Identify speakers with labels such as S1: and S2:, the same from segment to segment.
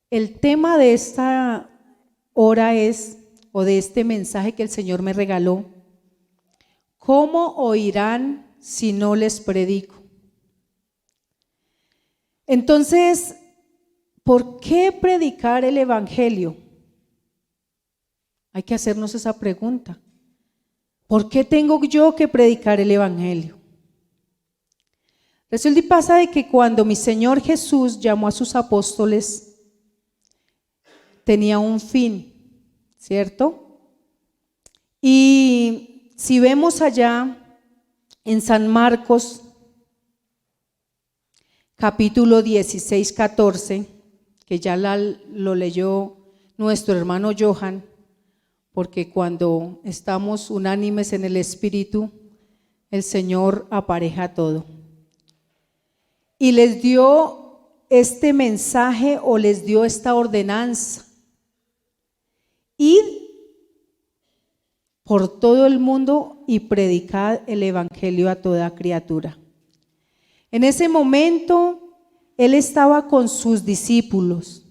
S1: El tema de esta hora o de este mensaje que el Señor me regaló, ¿cómo oirán si no les predico? Entonces, ¿por qué predicar el Evangelio? Hay que hacernos esa pregunta. ¿Por qué tengo yo que predicar el Evangelio? Resulta y pasa de que cuando mi Señor Jesús llamó a sus apóstoles, tenía un fin, ¿cierto? Y si vemos allá en San Marcos, capítulo 16, 14, que ya lo leyó nuestro hermano Johan, porque cuando estamos unánimes en el Espíritu, el Señor apareja todo. Y les dio este mensaje o les dio esta ordenanza: id por todo el mundo y predicad el Evangelio a toda criatura. En ese momento, Él estaba con sus discípulos.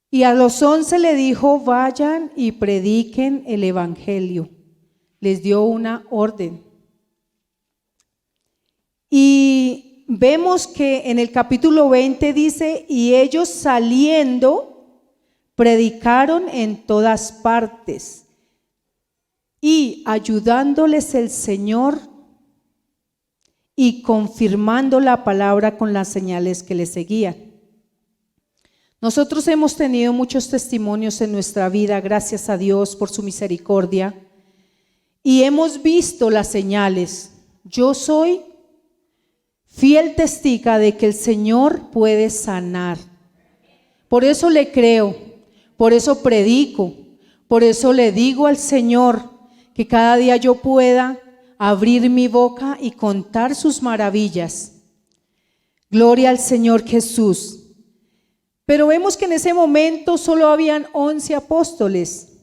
S1: Y a los 11 le dijo: vayan y prediquen el Evangelio. Les dio una orden. Y vemos que en el capítulo 20 dice: y ellos saliendo predicaron en todas partes y ayudándoles el Señor y confirmando la palabra con las señales que les seguían. Nosotros hemos tenido muchos testimonios en nuestra vida, gracias a Dios por su misericordia, y hemos visto las señales. Yo soy fiel testiga de que el Señor puede sanar. Por eso le creo, por eso predico, por eso le digo al Señor que cada día yo pueda abrir mi boca y contar sus maravillas. Gloria al Señor Jesús. Pero vemos que en ese momento solo habían 11 apóstoles.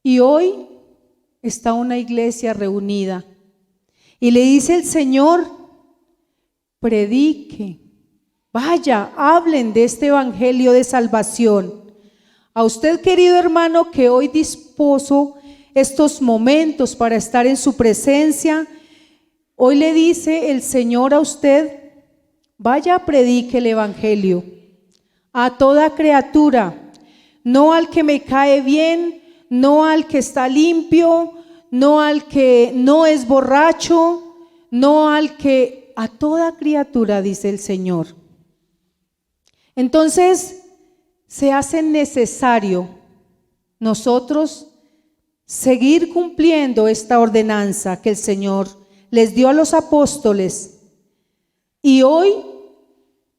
S1: Y hoy está una iglesia reunida. Y le dice el Señor: predique, vaya, hablen de este evangelio de salvación. A usted, querido hermano, que hoy dispuso estos momentos para estar en su presencia, hoy le dice el Señor a usted: vaya, predique el evangelio a toda criatura, no al que me cae bien, no al que está limpio, no al que no es borracho, no al que, a toda criatura, dice el Señor. Entonces se hace necesario nosotros seguir cumpliendo esta ordenanza que el Señor les dio a los apóstoles y hoy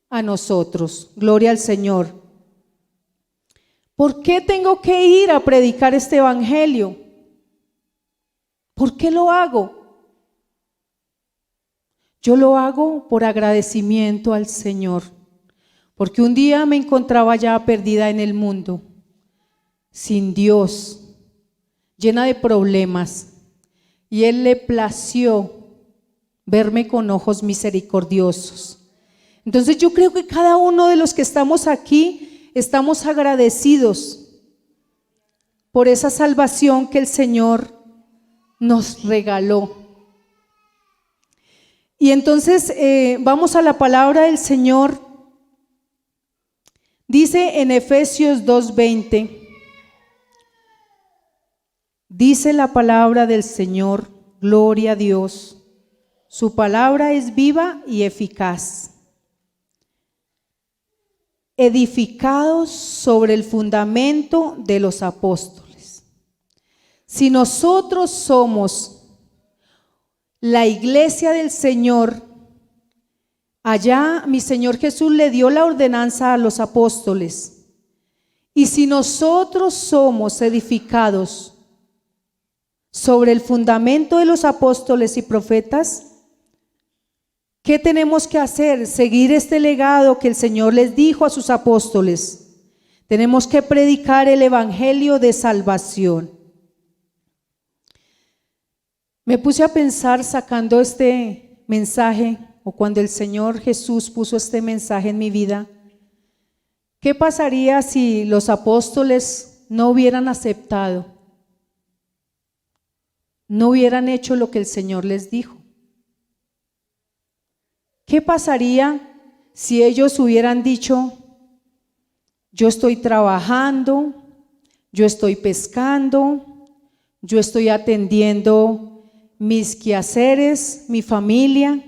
S1: a nosotros. Gloria al Señor. ¿Por qué tengo que ir a predicar este evangelio? ¿Por qué lo hago? Yo lo hago por agradecimiento al Señor, porque un día me encontraba ya perdida en el mundo, sin Dios, llena de problemas, y Él le plació verme con ojos misericordiosos. Entonces yo creo que cada uno de los que estamos aquí estamos agradecidos por esa salvación que el Señor nos regaló. Y entonces vamos a la palabra del Señor. Dice en Efesios 2:20, dice la palabra del Señor: gloria a Dios, su palabra es viva y eficaz, edificados sobre el fundamento de los apóstoles. Si nosotros somos la iglesia del Señor, allá mi Señor Jesús le dio la ordenanza a los apóstoles. Y si nosotros somos edificados sobre el fundamento de los apóstoles y profetas, ¿qué tenemos que hacer? Seguir este legado que el Señor les dijo a sus apóstoles. Tenemos que predicar el evangelio de salvación. Me puse a pensar, sacando este mensaje o cuando el Señor Jesús puso este mensaje en mi vida, ¿qué pasaría si los apóstoles no hubieran aceptado? No hubieran hecho lo que el Señor les dijo. ¿Qué pasaría si ellos hubieran dicho: yo estoy trabajando, yo estoy pescando, yo estoy atendiendo mis quehaceres, mi familia,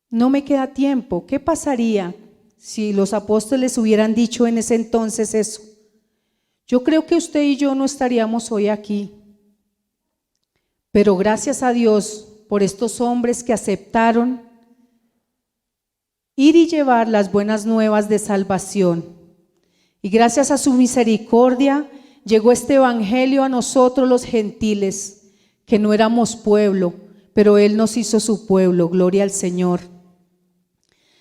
S1: no me queda tiempo? ¿Qué pasaría si los apóstoles hubieran dicho en ese entonces eso? Yo creo que usted y yo no estaríamos hoy aquí. Pero gracias a Dios por estos hombres que aceptaron ir y llevar las buenas nuevas de salvación. Y gracias a su misericordia llegó este evangelio a nosotros los gentiles, que no éramos pueblo, pero Él nos hizo su pueblo. Gloria al Señor.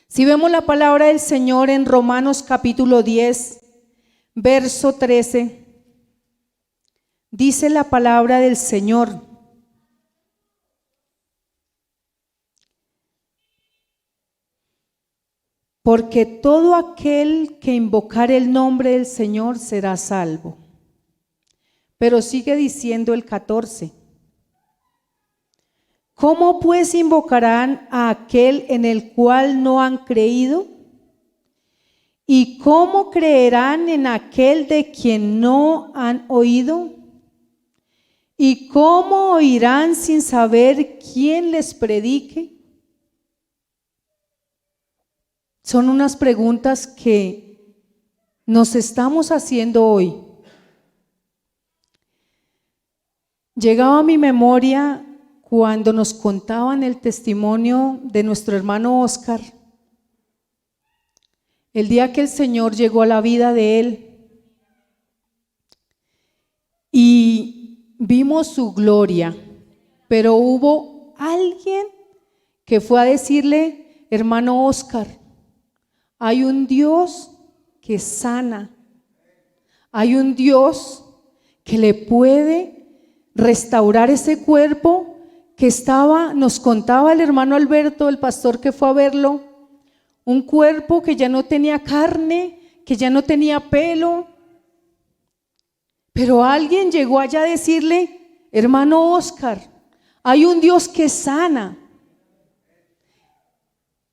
S1: Si vemos la palabra del Señor en Romanos capítulo 10, verso 13, dice la palabra del Señor: porque todo aquel que invocare el nombre del Señor será salvo. Pero sigue diciendo el 14: ¿cómo pues invocarán a aquel en el cual no han creído? ¿Y cómo creerán en aquel de quien no han oído? ¿Y cómo oirán sin saber quién les predique? Son unas preguntas que nos estamos haciendo hoy. Llegaba a mi memoria cuando nos contaban el testimonio de nuestro hermano Oscar, el día que el Señor llegó a la vida de él y vimos su gloria, pero hubo alguien que fue a decirle: hermano Oscar, hay un Dios que sana, hay un Dios que le puede restaurar ese cuerpo que estaba, nos contaba el hermano Alberto, el pastor que fue a verlo, un cuerpo que ya no tenía carne, que ya no tenía pelo, pero alguien llegó allá a decirle: hermano Oscar, hay un Dios que sana.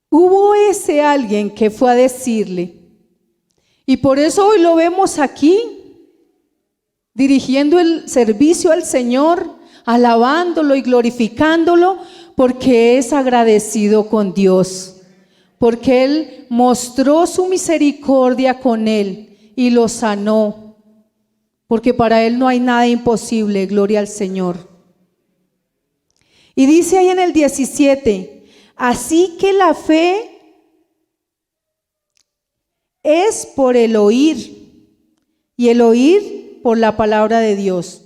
S1: Hubo ese alguien que fue a decirle, y por eso hoy lo vemos aquí, dirigiendo el servicio al Señor, alabándolo y glorificándolo, porque es agradecido con Dios, porque Él mostró su misericordia con él y lo sanó, porque para Él no hay nada imposible. Gloria al Señor. Y dice ahí en el 17: así que la fe es por el oír, y el oír por la palabra de Dios.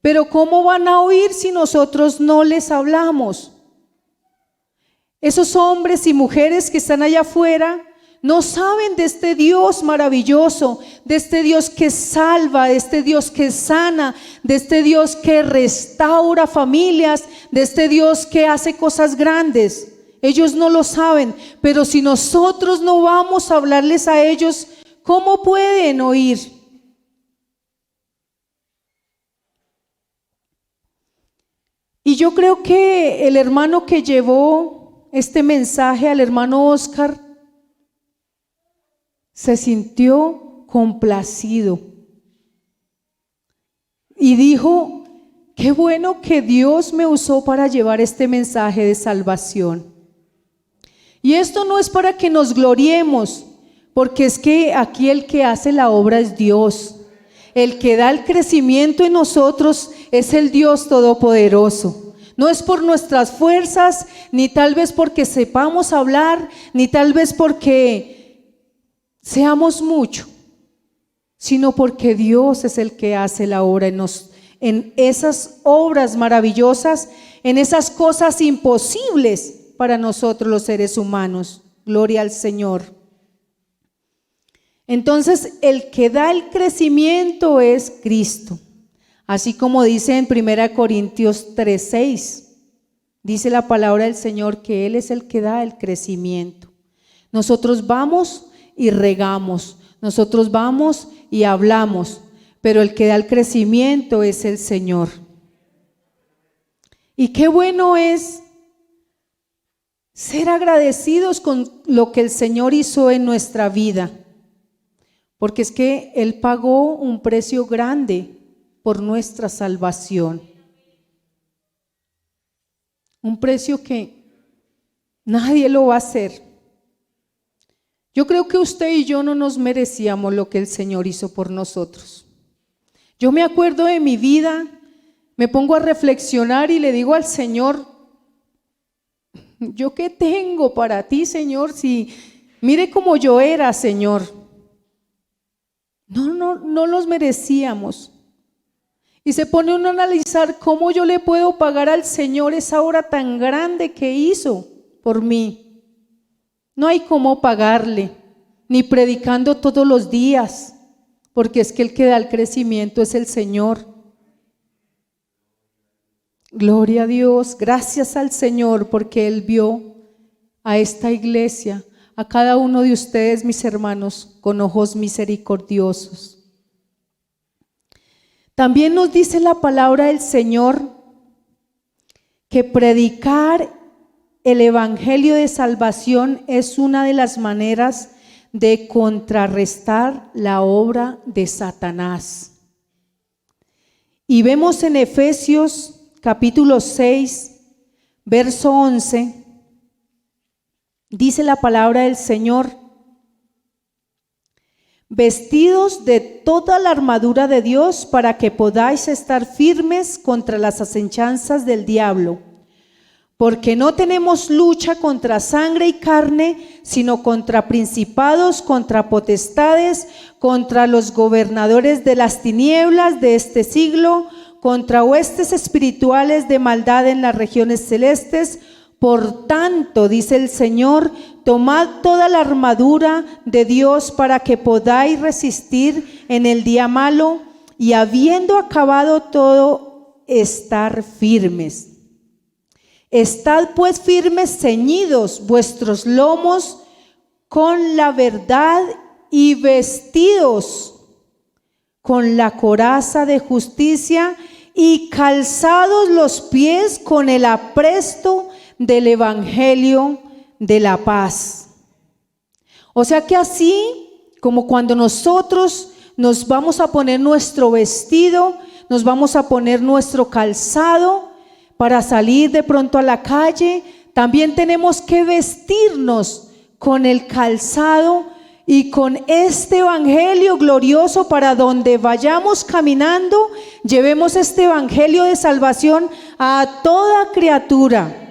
S1: Pero ¿cómo van a oír si nosotros no les hablamos? Esos hombres y mujeres que están allá afuera no saben de este Dios maravilloso, de este Dios que salva, de este Dios que sana, de este Dios que restaura familias, de este Dios que hace cosas grandes. Ellos no lo saben, pero si nosotros no vamos a hablarles a ellos, ¿cómo pueden oír? Y yo creo que el hermano que llevó este mensaje al hermano Oscar se sintió complacido y dijo: qué bueno que Dios me usó para llevar este mensaje de salvación. Y esto no es para que nos gloriemos, porque es que aquí el que hace la obra es Dios. El que da el crecimiento en nosotros es el Dios Todopoderoso. No es por nuestras fuerzas, ni tal vez porque sepamos hablar, ni tal vez porque seamos mucho, sino porque Dios es el que hace la obra en esas obras maravillosas, en esas cosas imposibles para nosotros los seres humanos. Gloria al Señor. Entonces, el que da el crecimiento es Cristo. Así como dice en 1 Corintios 3:6, Dice la palabra del Señor que Él es el que da el crecimiento. Nosotros vamos y regamos, nosotros vamos y hablamos, pero el que da el crecimiento es el Señor. Y qué bueno es ser agradecidos con lo que el Señor hizo en nuestra vida, porque es que Él pagó un precio grande por nuestra salvación. Un precio que nadie lo va a hacer. Yo creo que usted y yo no nos merecíamos lo que el Señor hizo por nosotros. Yo me acuerdo de mi vida, me pongo a reflexionar y le digo al Señor, ¿yo qué tengo para ti, Señor? Si mire cómo yo era, Señor. No los merecíamos. Y se pone uno a analizar cómo yo le puedo pagar al Señor esa obra tan grande que hizo por mí. No hay cómo pagarle, ni predicando todos los días, porque es que el que da el crecimiento es el Señor. Gloria a Dios, gracias al Señor, porque Él vio a esta iglesia, a cada uno de ustedes, mis hermanos, con ojos misericordiosos. También nos dice la palabra del Señor que predicar el evangelio de salvación es una de las maneras de contrarrestar la obra de Satanás. Y vemos en Efesios capítulo 6, verso 11, dice la palabra del Señor: vestidos de toda la armadura de Dios para que podáis estar firmes contra las acechanzas del diablo. Porque no tenemos lucha contra sangre y carne, sino contra principados, contra potestades, contra los gobernadores de las tinieblas de este siglo, contra huestes espirituales de maldad en las regiones celestes. Por tanto, dice el Señor, tomad toda la armadura de Dios para que podáis resistir en el día malo y habiendo acabado todo, estar firmes. Estad pues firmes, ceñidos vuestros lomos con la verdad y vestidos con la coraza de justicia y calzados los pies con el apresto del evangelio de la paz. O sea que así como cuando nosotros nos vamos a poner nuestro vestido, nos vamos a poner nuestro calzado para salir de pronto a la calle, también tenemos que vestirnos con el calzado y con este evangelio glorioso para donde vayamos caminando, llevemos este evangelio de salvación a toda criatura.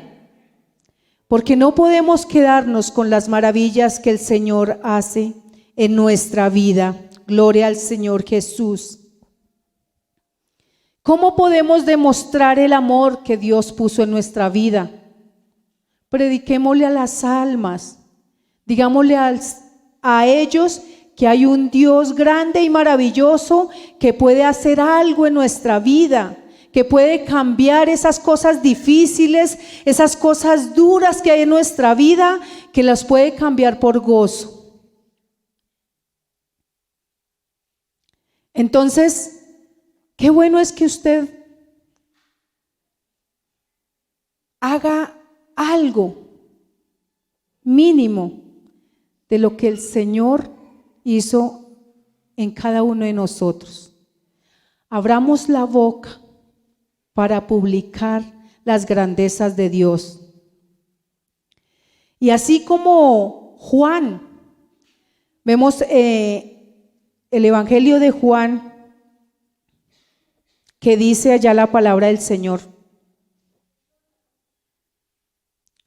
S1: Porque no podemos quedarnos con las maravillas que el Señor hace en nuestra vida. Gloria al Señor Jesús. ¿Cómo podemos demostrar el amor que Dios puso en nuestra vida? Prediquémosle a las almas, digámosle a ellos que hay un Dios grande y maravilloso que puede hacer algo en nuestra vida, que puede cambiar esas cosas difíciles, esas cosas duras que hay en nuestra vida, que las puede cambiar por gozo. Entonces, qué bueno es que usted haga algo mínimo de lo que el Señor hizo en cada uno de nosotros. Abramos la boca para publicar las grandezas de Dios. Y así como Juan, vemos el Evangelio de Juan, que dice allá la palabra del Señor.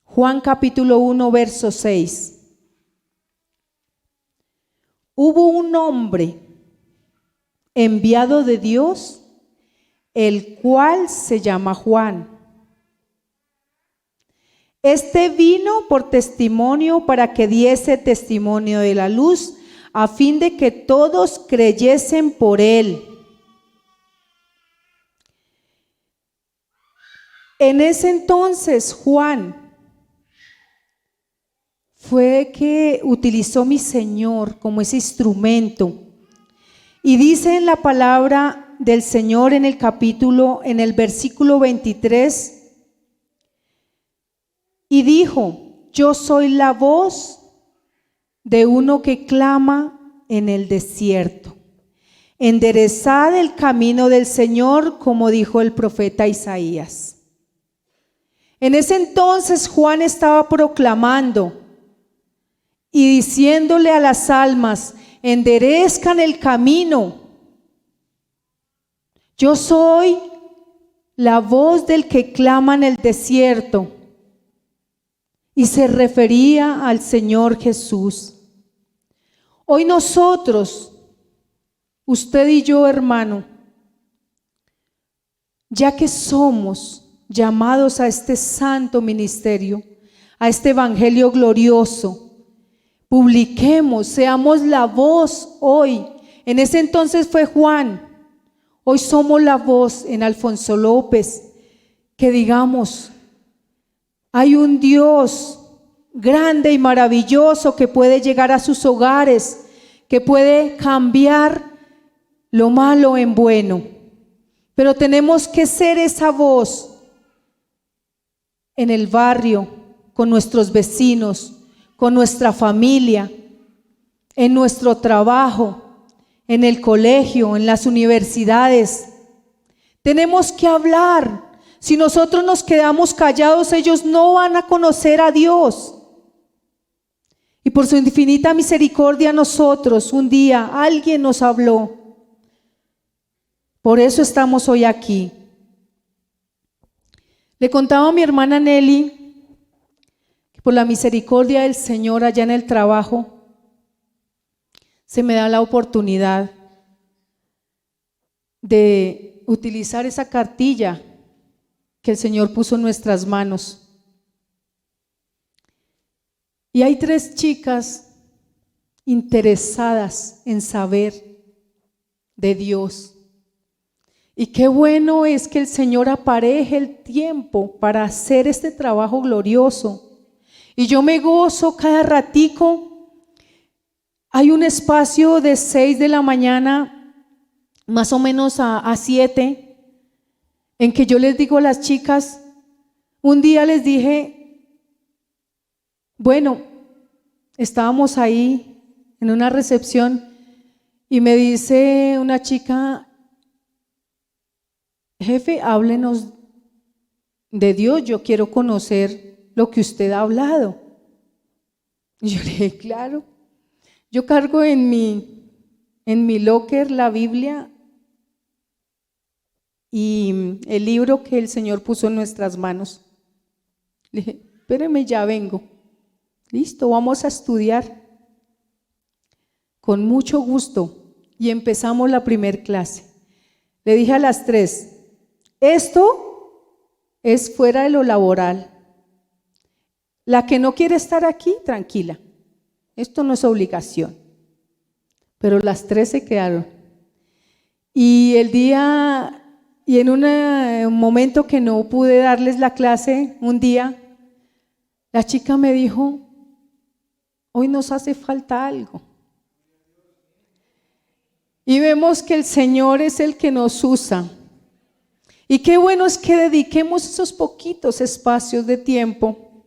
S1: Juan capítulo 1, verso 6. Hubo un hombre enviado de Dios, el cual se llama Juan. Este vino por testimonio para que diese testimonio de la luz, a fin de que todos creyesen por él. En ese entonces Juan fue que utilizó mi Señor como ese instrumento. Y dice en la palabra del Señor en el versículo 23, y dijo: yo soy la voz de uno que clama en el desierto. Enderezad el camino del Señor, como dijo el profeta Isaías. En ese entonces Juan estaba proclamando y diciéndole a las almas: enderezcan el camino. Yo soy la voz del que clama en el desierto. Y se refería al Señor Jesús. Hoy nosotros, usted y yo, hermano, ya que somos llamados a este santo ministerio, a este evangelio glorioso, publiquemos, seamos la voz hoy. En ese entonces fue Juan, hoy somos la voz en Alfonso López, que digamos: hay un Dios grande y maravilloso que puede llegar a sus hogares, que puede cambiar lo malo en bueno. Pero tenemos que ser esa voz en el barrio, con nuestros vecinos, con nuestra familia, en nuestro trabajo, en el colegio, en las universidades. Tenemos que hablar. Si nosotros nos quedamos callados, ellos no van a conocer a Dios. Y por su infinita misericordia nosotros, un día alguien nos habló. Por eso estamos hoy aquí. Le contaba a mi hermana Nelly que por la misericordia del Señor allá en el trabajo se me da la oportunidad de utilizar esa cartilla que el Señor puso en nuestras manos. Y hay 3 chicas interesadas en saber de Dios. Y qué bueno es que el Señor apareje el tiempo para hacer este trabajo glorioso. Y yo me gozo cada ratico. Hay un espacio de 6 de la mañana, más o menos a 7, en que yo les digo a las chicas, un día les dije, bueno, estábamos ahí en una recepción y me dice una chica: jefe, háblenos de Dios, yo quiero conocer lo que usted ha hablado. Y yo le dije: claro, yo cargo en mi locker la Biblia y el libro que el Señor puso en nuestras manos. Le dije: espéreme, ya vengo. Listo, vamos a estudiar. Con mucho gusto. Y empezamos la primer clase. Le dije a las 3, esto es fuera de lo laboral. La que no quiere estar aquí, tranquila. Esto no es obligación. Pero las 3 se quedaron. Y en un momento que no pude darles la clase, un día, la chica me dijo: hoy nos hace falta algo. Y vemos que el Señor es el que nos usa. Y qué bueno es que dediquemos esos poquitos espacios de tiempo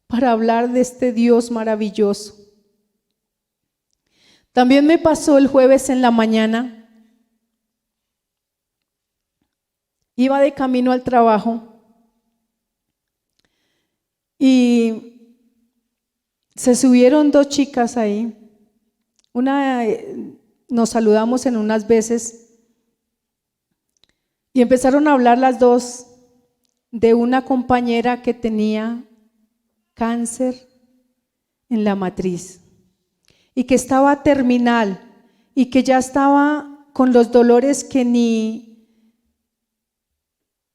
S1: para hablar de este Dios maravilloso. También me pasó el jueves en la mañana. Iba de camino al trabajo y se subieron 2 chicas ahí. Una, nos saludamos en unas veces y empezaron a hablar las 2 de una compañera que tenía cáncer en la matriz y que estaba terminal y que ya estaba con los dolores que ni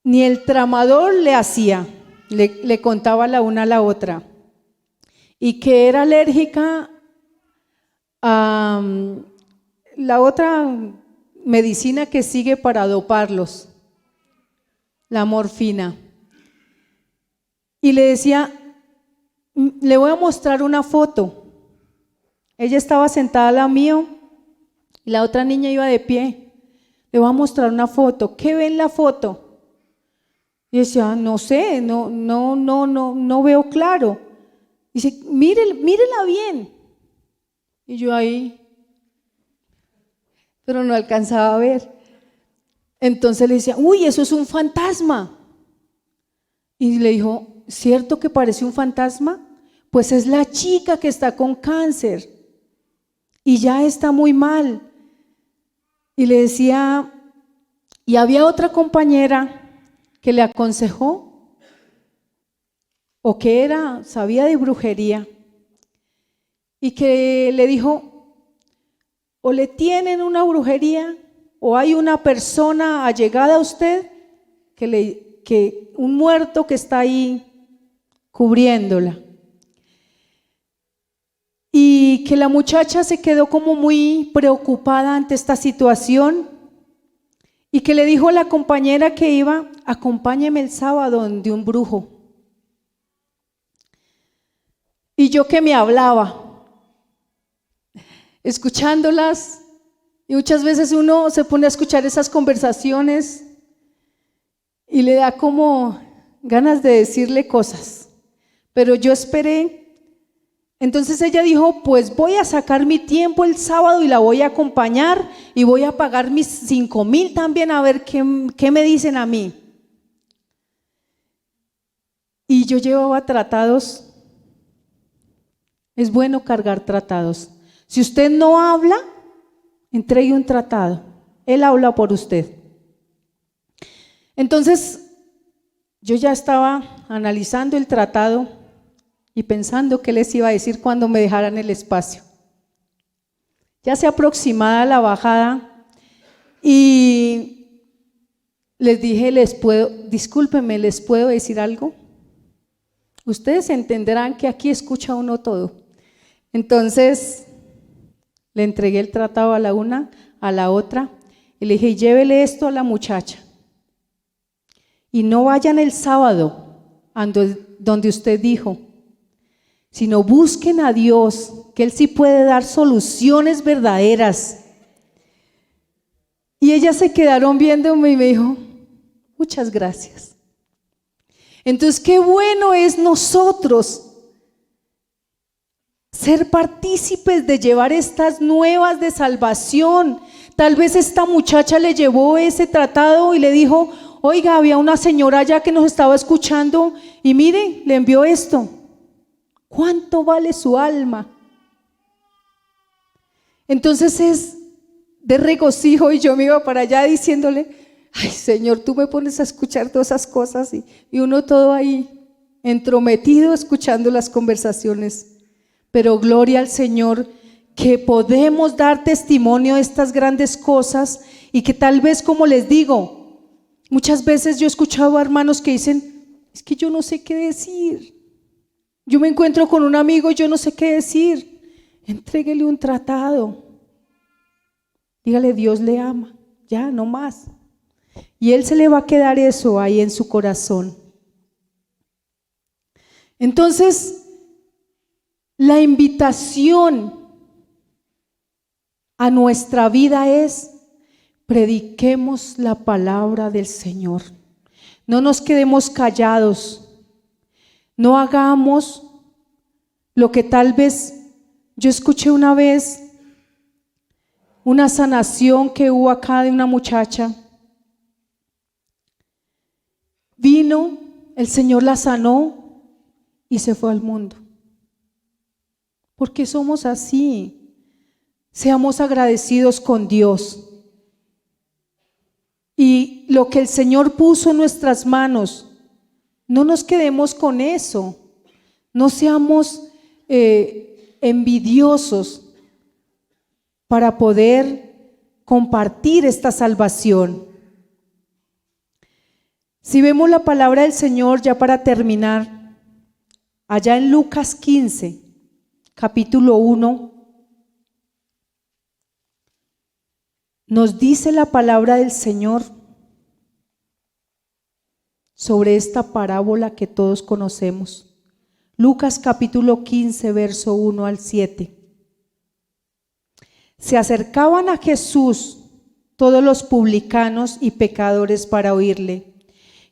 S1: el tramador le hacía, le contaba la una a la otra, y que era alérgica a la otra medicina que sigue para doparlos. la morfina. Y le decía, le voy a mostrar una foto. Ella estaba sentada al lado mío y la otra niña iba de pie. Le voy a mostrar una foto. ¿Qué ve en la foto? Y decía, no sé, no veo claro. Dice, mírela bien. Y yo ahí, pero no alcanzaba a ver. Entonces le decía, uy, eso es un fantasma. Y le dijo, ¿cierto que parece un fantasma? Pues es la chica que está con cáncer y ya está muy mal. Y le decía, y había otra compañera que le aconsejó, o que sabía de brujería, y que le dijo, o le tienen una brujería, o hay una persona allegada a usted, que un muerto que está ahí cubriéndola. Y que la muchacha se quedó como muy preocupada ante esta situación y que le dijo a la compañera que iba, acompáñeme el sábado donde un brujo. Y yo que me hablaba, escuchándolas, y muchas veces uno se pone a escuchar esas conversaciones y le da como ganas de decirle cosas, pero yo esperé. Entonces ella dijo, pues voy a sacar mi tiempo el sábado y la voy a acompañar y voy a pagar mis 5,000 también a ver qué me dicen a mí. Y yo llevaba tratados. Es bueno cargar tratados. Si usted no habla, entregue un tratado. Él habla por usted. Entonces yo ya estaba analizando el tratado y pensando qué les iba a decir cuando me dejaran el espacio. Ya se aproximaba la bajada y les dije, discúlpenme, ¿les puedo decir algo? Ustedes entenderán que aquí escucha uno todo. Entonces le entregué el tratado a la una, a la otra y le dije, llévele esto a la muchacha y no vayan el sábado donde usted dijo, sino busquen a Dios, que Él sí puede dar soluciones verdaderas. Y ellas se quedaron viéndome y me dijo, muchas gracias. Entonces, qué bueno es nosotros ser partícipes de llevar estas nuevas de salvación. Tal vez esta muchacha le llevó ese tratado y le dijo, oiga, había una señora allá que nos estaba escuchando y mire, le envió esto. ¿Cuánto vale su alma? Entonces es de regocijo y yo me iba para allá diciéndole, ay Señor, tú me pones a escuchar todas esas cosas y uno todo ahí entrometido escuchando las conversaciones. Pero gloria al Señor que podemos dar testimonio de estas grandes cosas y que tal vez, como les digo, muchas veces yo he escuchado a hermanos que dicen, es que yo no sé qué decir. Yo me encuentro con un amigo y yo no sé qué decir. Entréguele un tratado. Dígale, Dios le ama. Ya, no más. Y Él se le va a quedar eso ahí en su corazón. Entonces, la invitación a nuestra vida es, prediquemos la palabra del Señor. No nos quedemos callados. No hagamos lo que tal vez yo escuché una vez, una sanación que hubo acá de una muchacha. Vino, el Señor la sanó y se fue al mundo. Porque somos así. Seamos agradecidos con Dios. Y lo que el Señor puso en nuestras manos, no nos quedemos con eso, no seamos envidiosos para poder compartir esta salvación. Si vemos la palabra del Señor, ya para terminar, allá en Lucas 15, capítulo 1, nos dice la palabra del Señor sobre esta parábola que todos conocemos. Lucas capítulo 15, verso 1 al 7. Se acercaban a Jesús todos los publicanos y pecadores para oírle,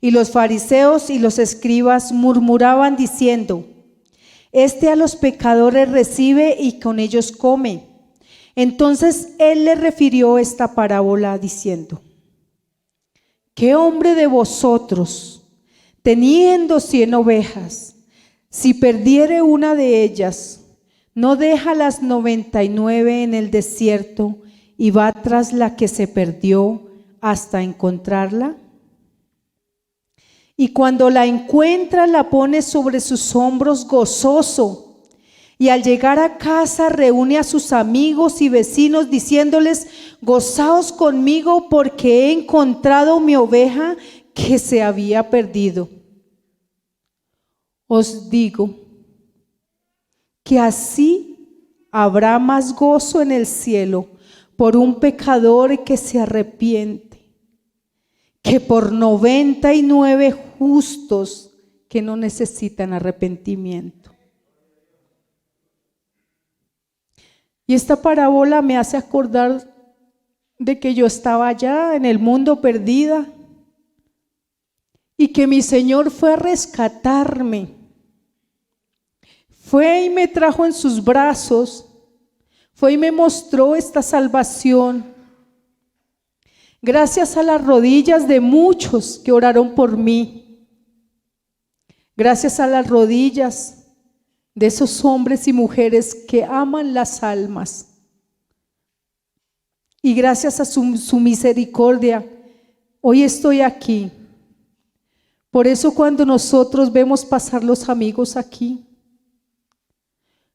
S1: y los fariseos y los escribas murmuraban diciendo: Este a los pecadores recibe y con ellos come. Entonces él le refirió esta parábola diciendo: ¿Qué hombre de vosotros, teniendo 100 ovejas, si perdiere una de ellas, no deja las 99 en el desierto y va tras la que se perdió hasta encontrarla? Y cuando la encuentra, la pone sobre sus hombros gozoso, y al llegar a casa reúne a sus amigos y vecinos diciéndoles: Gozaos conmigo porque he encontrado mi oveja que se había perdido. Os digo que así habrá más gozo en el cielo por un pecador que se arrepiente que por 99 justos que no necesitan arrepentimiento. Y esta parábola me hace acordar de que yo estaba allá en el mundo perdida y que mi Señor fue a rescatarme. Fue y me trajo en sus brazos, fue y me mostró esta salvación. Gracias a las rodillas de muchos que oraron por mí. Gracias a las rodillas de esos hombres y mujeres que aman las almas. Y gracias a su misericordia, hoy estoy aquí. Por eso cuando nosotros vemos pasar los amigos aquí,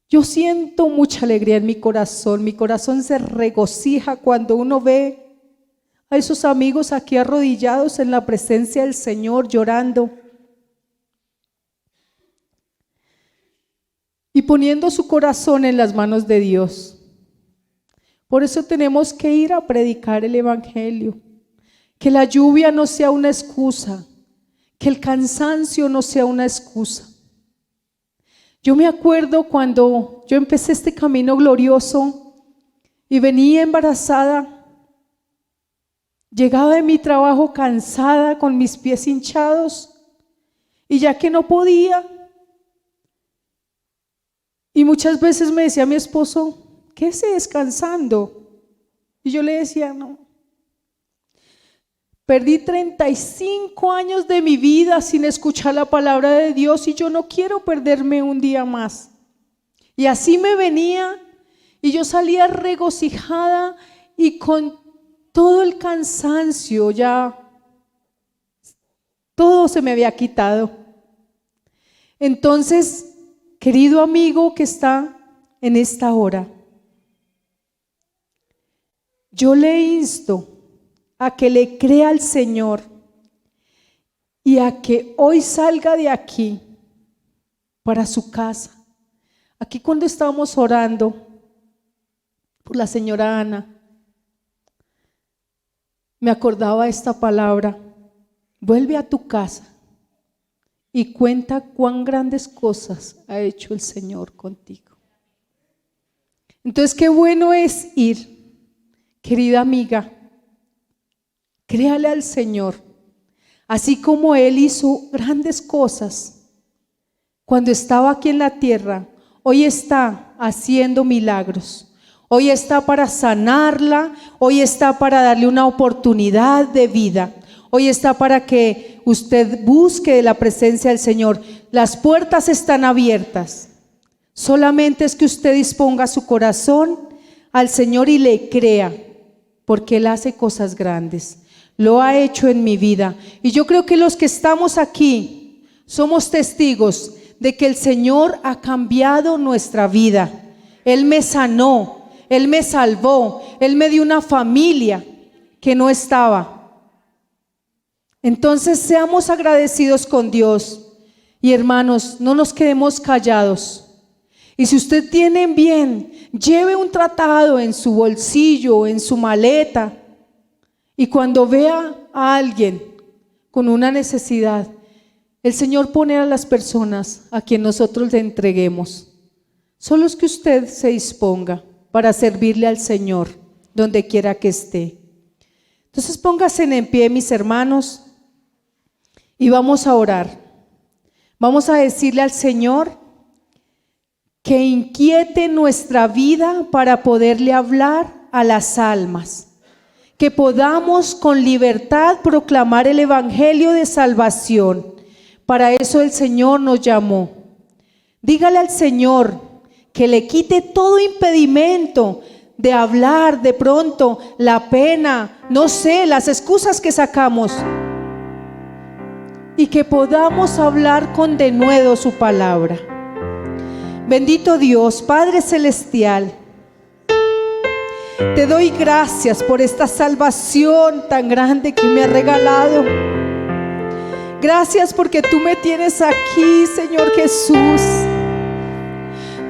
S1: yo siento mucha alegría en mi corazón se regocija cuando uno ve a esos amigos aquí arrodillados en la presencia del Señor llorando y poniendo su corazón en las manos de Dios. Por eso tenemos que ir a predicar el Evangelio, que la lluvia no sea una excusa, que el cansancio no sea una excusa. Yo me acuerdo cuando yo empecé este camino glorioso y venía embarazada, llegaba de mi trabajo cansada con mis pies hinchados y ya que no podía, y muchas veces me decía mi esposo: ¿qué es descansando? Y yo le decía: no. Perdí 35 años de mi vida sin escuchar la palabra de Dios y yo no quiero perderme un día más. Y así me venía y yo salía regocijada y con todo el cansancio ya todo se me había quitado. Entonces, querido amigo que está en esta hora, yo le insto a que le crea al Señor y a que hoy salga de aquí para su casa. Aquí cuando estábamos orando por la señora Ana, me acordaba esta palabra: vuelve a tu casa y cuenta cuán grandes cosas ha hecho el Señor contigo. Entonces, qué bueno es ir, querida amiga. Créale al Señor, así como Él hizo grandes cosas cuando estaba aquí en la tierra, hoy está haciendo milagros. Hoy está para sanarla, hoy está para darle una oportunidad de vida. Hoy está para que usted busque la presencia del Señor. Las puertas están abiertas. Solamente es que usted disponga su corazón al Señor y le crea, porque Él hace cosas grandes. Lo ha hecho en mi vida. Y yo creo que los que estamos aquí somos testigos de que el Señor ha cambiado nuestra vida. Él me sanó, Él me salvó, Él me dio una familia que no estaba. Entonces seamos agradecidos con Dios. Y hermanos, no nos quedemos callados. Y si usted tiene bien, lleve un tratado en su bolsillo, en su maleta. Y cuando vea a alguien con una necesidad, El Señor pone a las personas a quien nosotros le entreguemos. Solo es que usted se disponga para servirle al Señor donde quiera que esté. Entonces póngase en pie, mis hermanos, y vamos a orar. Vamos a decirle al Señor que inquiete nuestra vida para poderle hablar a las almas, que podamos con libertad proclamar el evangelio de salvación. Para eso el Señor nos llamó. Dígale al Señor que le quite todo impedimento de hablar, de pronto la pena, no sé, las excusas que sacamos, y que podamos hablar con denuedo su palabra. Bendito Dios, Padre Celestial, te doy gracias por esta salvación tan grande que me has regalado. Gracias porque tú me tienes aquí, Señor Jesús.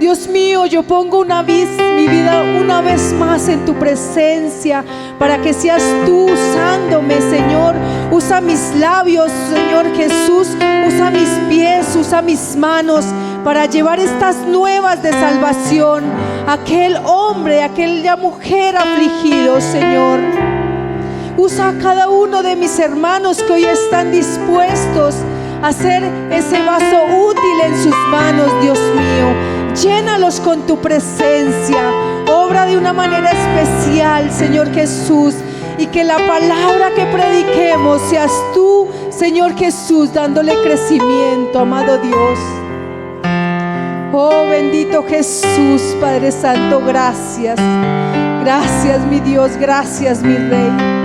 S1: Dios mío, yo pongo mi vida una vez más en tu presencia para que seas tú usándome, Señor. Usa mis labios, Señor Jesús. Usa mis pies, usa mis manos para llevar estas nuevas de salvación a aquel hombre, a aquella mujer afligido, Señor. Usa a cada uno de mis hermanos que hoy están dispuestos a hacer ese vaso útil en sus manos, Dios mío. Llénalos con tu presencia. Obra de una manera especial, Señor Jesús. Y que la palabra que prediquemos seas tú, Señor Jesús, dándole crecimiento, amado Dios. Oh, bendito Jesús, Padre Santo, gracias. Gracias, mi Dios, gracias, mi Rey.